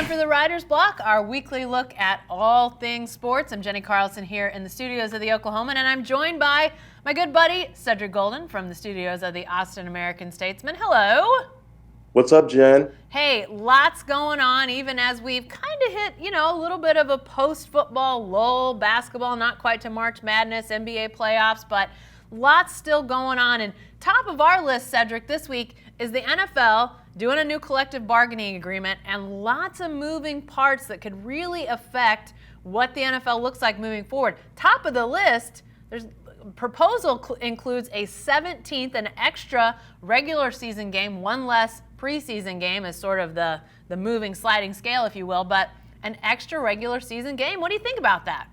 Time for the Writer's Block, our weekly look at all things sports. I'm Jenni Carlson here in the studios of the Oklahoman, and I'm joined by my good buddy, Cedric Golden from the studios of the Austin American-Statesman. Hello. What's up, Jen? Hey, lots going on, even as we've kind of hit, a little bit of a post-football lull, basketball, not quite to March Madness, NBA playoffs, but lots still going on. And top of our list, Cedric, this week is the NFL doing a new collective bargaining agreement and lots of moving parts that could really affect what the NFL looks like moving forward. Top of the list, there's proposal includes a 17th, an extra regular season game, one less preseason game as sort of the moving sliding scale, if you will, but an extra regular season game. What do you think about that?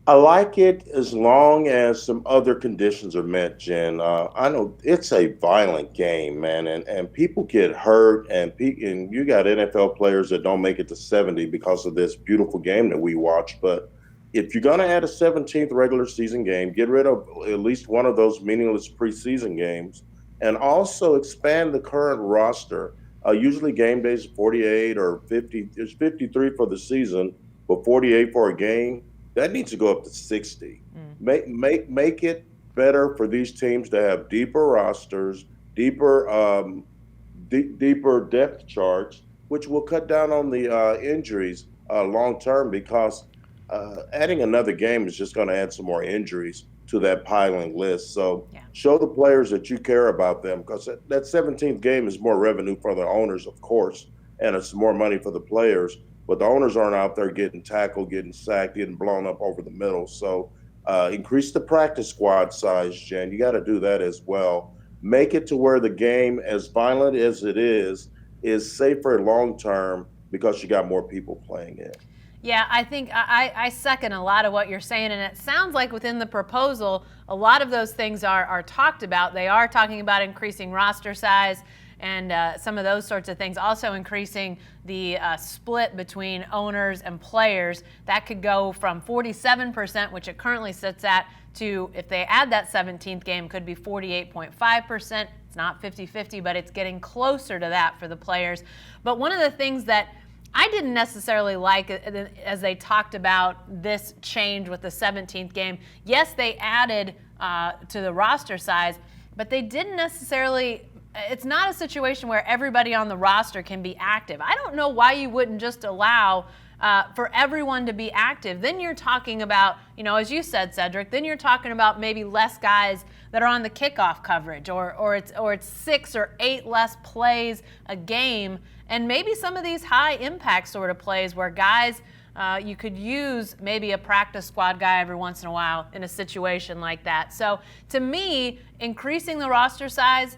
I like it as long as some other conditions are met, Jen. I know it's a violent game, man, and people get hurt, and you got NFL players that don't make it to 70 because of this beautiful game that we watch. But if you're going to add a 17th regular season game, get rid of at least one of those meaningless preseason games, and also expand the current roster. Usually game days 48 or 50. There's 53 for the season, but 48 for a game. That needs to go up to 60. Make it better for these teams to have deeper rosters, deeper depth charts, which will cut down on the injuries long term, because adding another game is just going to add some more injuries to that piling list. So show the players that you care about them, because that 17th game is more revenue for the owners, of course, and it's more money for the players. But the owners aren't out there getting tackled, getting sacked, getting blown up over the middle. So increase the practice squad size, Jen. You got to do that as well. Make it to where the game, as violent as it is safer long term, because you got more people playing it. Yeah, I think I second a lot of what you're saying, and it sounds like within the proposal, a lot of those things are talked about. They are talking about increasing roster size and some of those sorts of things. Also increasing the split between owners and players. That could go from 47%, which it currently sits at, to, if they add that 17th game, could be 48.5%. It's not 50-50, but it's getting closer to that for the players. But one of the things that I didn't necessarily like as they talked about this change with the 17th game, yes, they added to the roster size, but they didn't necessarily. It's not a situation where everybody on the roster can be active. I don't know why you wouldn't just allow for everyone to be active. Then you're talking about, as you said, Cedric, then you're talking about maybe less guys that are on the kickoff coverage, or it's 6 or 8 less plays a game, and maybe some of these high impact sort of plays where guys you could use maybe a practice squad guy every once in a while in a situation like that. So to me, increasing the roster size,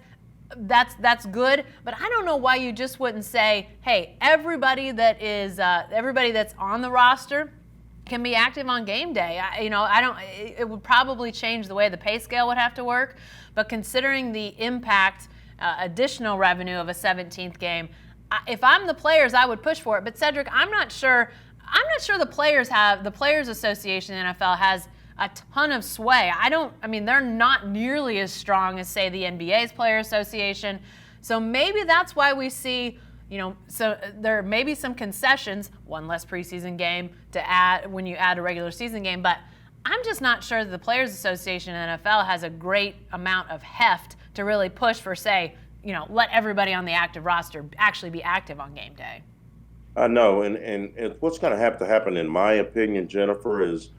that's good, but I don't know why you just wouldn't say, hey, everybody that's on the roster can be active on game day. It would probably change the way the pay scale would have to work, but considering the impact, additional revenue of a 17th game, if I'm the players, I would push for it. But Cedric, I'm not sure the Players Association in the NFL has a ton of sway. They're not nearly as strong as, say, the NBA's Player Association. So maybe that's why we see, so there may be some concessions, one less preseason game to add when you add a regular season game. But I'm just not sure that the Players Association in the NFL has a great amount of heft to really push for, say, let everybody on the active roster actually be active on game day. I know, and what's going to have to happen, in my opinion, Jennifer, is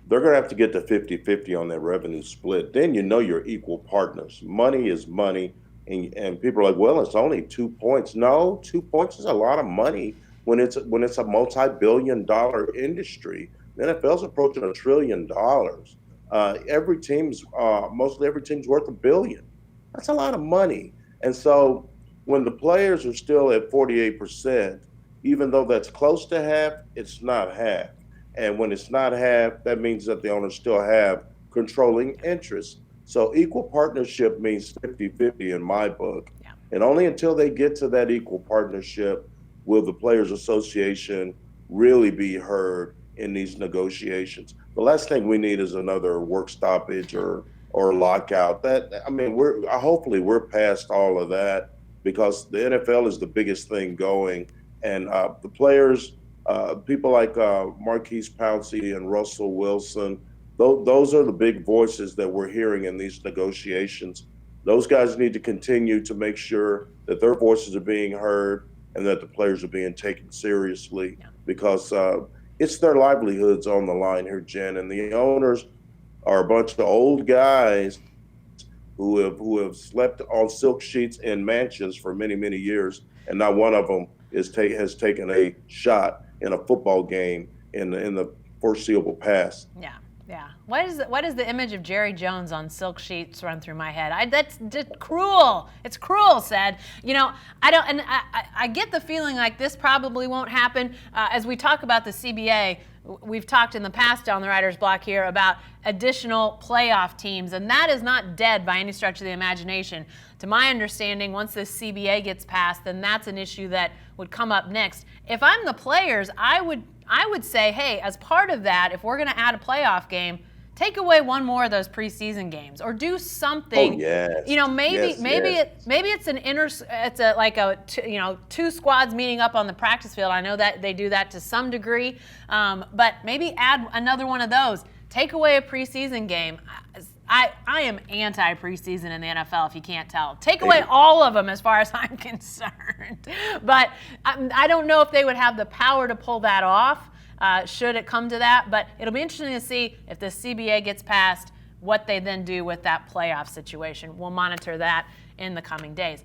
they're going to have to get to 50-50 on that revenue split. Then you're equal partners. Money is money, and people are like, well, it's only 2 points. No, 2 points is a lot of money when it's a multi-billion-dollar industry. The NFL's approaching $1 trillion. Mostly every team's worth $1 billion. That's a lot of money. And so when the players are still at 48%, even though that's close to half, it's not half. And when it's not half, that means that the owners still have controlling interest. So equal partnership means 50-50 in my book. Yeah. And only until they get to that equal partnership will the Players Association really be heard in these negotiations. The last thing we need is another work stoppage or lockout. Hopefully we're past all of that, because the NFL is the biggest thing going. And the players, people like Marquise Pouncey and Russell Wilson, those are the big voices that we're hearing in these negotiations. Those guys need to continue to make sure that their voices are being heard and that the players are being taken seriously Yeah. because it's their livelihoods on the line here, Jen. And the owners are a bunch of old guys who have slept on silk sheets in mansions for many, many years, and not one of them has taken a shot in a football game in the foreseeable past. Yeah, yeah. What is the image of Jerry Jones on silk sheets run through my head? That's just cruel. It's cruel, said. I don't, and I get the feeling like this probably won't happen. As we talk about the CBA, we've talked in the past on the Writer's Block here about additional playoff teams, and that is not dead by any stretch of the imagination. To my understanding, once this CBA gets passed, then that's an issue that would come up next. If I'm the players, I would say, hey, as part of that, if we're going to add a playoff game, take away one more of those preseason games, or do something. Oh yes. Maybe it's two squads meeting up on the practice field. I know that they do that to some degree, but maybe add another one of those. Take away a preseason game. I am anti-preseason in the NFL, if you can't tell. Take away all of them as far as I'm concerned. But I don't know if they would have the power to pull that off. Should it come to that. But it'll be interesting to see if the CBA gets passed, what they then do with that playoff situation. We'll monitor that in the coming days.